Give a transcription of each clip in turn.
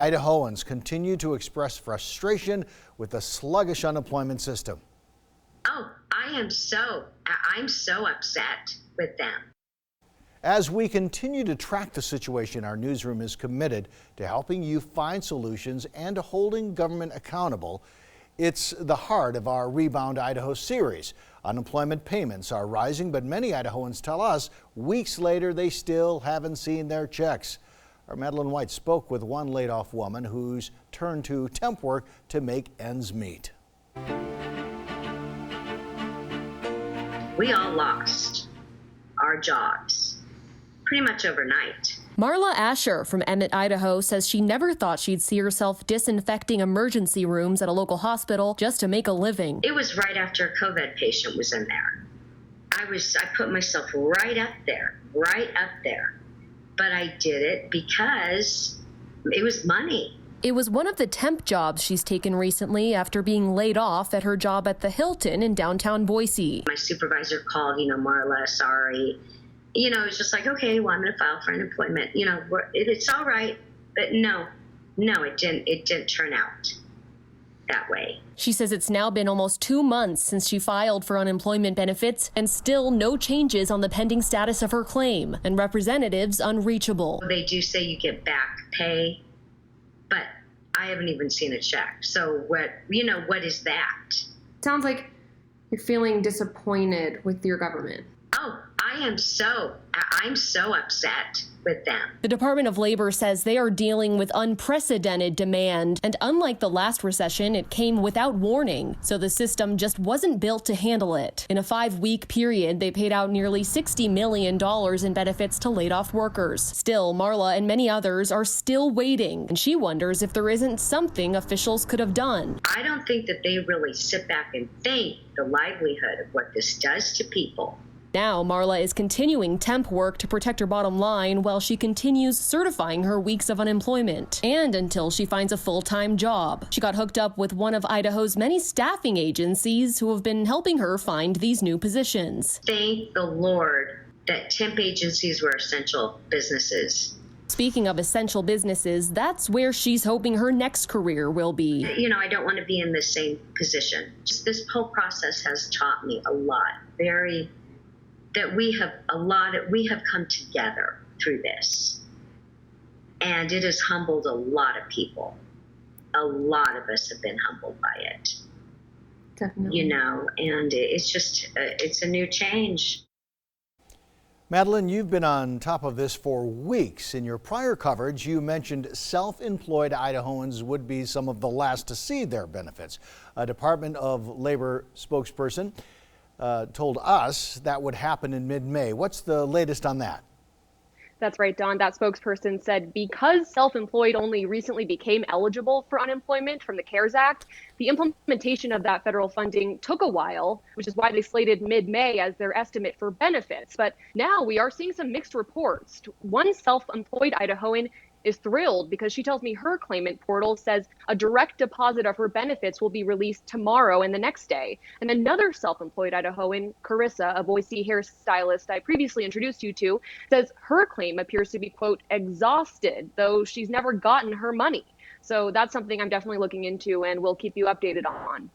Idahoans continue to express frustration with the sluggish unemployment system. Oh, I'm so upset with them. As we continue to track the situation, our newsroom is committed to helping you find solutions and to holding government accountable. It's the heart of our Rebound Idaho series. Unemployment payments are rising, but many Idahoans tell us weeks later they still haven't seen their checks. Our Madeline White spoke with one laid-off woman who's turned to temp work to make ends meet. We all lost our jobs pretty much overnight. Marla Asher from Emmett, Idaho says she never thought she'd see herself disinfecting emergency rooms at a local hospital just to make a living. It was right after a COVID patient was in there. I put myself right up there. But I did it because it was money. It was one of the temp jobs she's taken recently after being laid off at her job at the Hilton in downtown Boise. My supervisor called, Marla, sorry. It's just like, okay, well, I'm going to file for unemployment. It's all right. But no, it didn't turn out that way. She says it's now been almost 2 months since she filed for unemployment benefits and still no changes on the pending status of her claim and representatives unreachable. They do say you get back pay, but I haven't even seen a check. So what is that? Sounds like you're feeling disappointed with your government. Oh, I'm so upset with them. The Department of Labor says they are dealing with unprecedented demand, and unlike the last recession, it came without warning, so the system just wasn't built to handle it. In a 5-week period, they paid out nearly $60 million in benefits to laid-off workers. Still, Marla and many others are still waiting, and she wonders if there isn't something officials could have done. I don't think that they really sit back and think the livelihood of what this does to people. Now, Marla is continuing temp work to protect her bottom line while she continues certifying her weeks of unemployment, and until she finds a full-time job. She got hooked up with one of Idaho's many staffing agencies who have been helping her find these new positions. Thank the Lord that temp agencies were essential businesses. Speaking of essential businesses, that's where she's hoping her next career will be. I don't want to be in the same position. Just this whole process has taught me a lot. That we have come together through this, and it has humbled a lot of people. A lot of us have been humbled by it. Definitely. And it's a new change. Madeline, you've been on top of this for weeks. In your prior coverage, you mentioned self-employed Idahoans would be some of the last to see their benefits. A Department of Labor spokesperson told us that would happen in mid-May. What's the latest on that? That's right, Don. That spokesperson said because self-employed only recently became eligible for unemployment from the CARES Act, the implementation of that federal funding took a while, which is why they slated mid-May as their estimate for benefits. But now we are seeing some mixed reports. One self-employed Idahoan is thrilled because she tells me her claimant portal says a direct deposit of her benefits will be released tomorrow and the next day. And another self-employed Idahoan, Carissa, a Boise hairstylist I previously introduced you to, says her claim appears to be, quote, exhausted, though she's never gotten her money. So that's something I'm definitely looking into and we'll keep you updated on.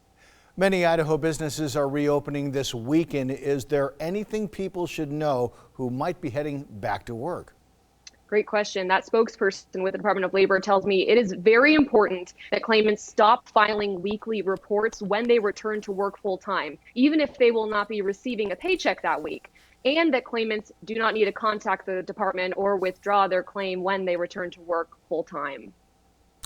Many Idaho businesses are reopening this weekend. Is there anything people should know who might be heading back to work? Great question. That spokesperson with the Department of Labor tells me it is very important that claimants stop filing weekly reports when they return to work full time, even if they will not be receiving a paycheck that week, and that claimants do not need to contact the department or withdraw their claim when they return to work full time.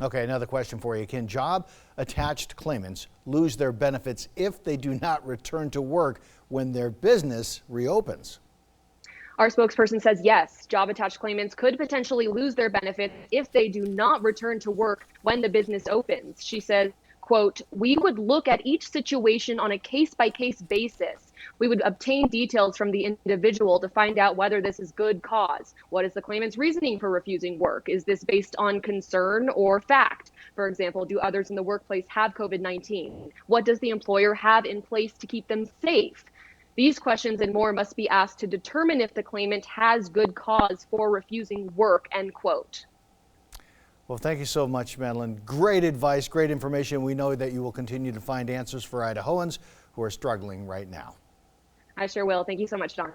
Okay, another question for you. Can job-attached claimants lose their benefits if they do not return to work when their business reopens? Our spokesperson says yes, job-attached claimants could potentially lose their benefits if they do not return to work when the business opens. She says, quote, we would look at each situation on a case-by-case basis. We would obtain details from the individual to find out whether this is good cause. What is the claimant's reasoning for refusing work? Is this based on concern or fact? For example, do others in the workplace have COVID-19? What does the employer have in place to keep them safe? These questions and more must be asked to determine if the claimant has good cause for refusing work, end quote. Well, thank you so much, Madeline. Great advice, great information. We know that you will continue to find answers for Idahoans who are struggling right now. I sure will. Thank you so much, Don.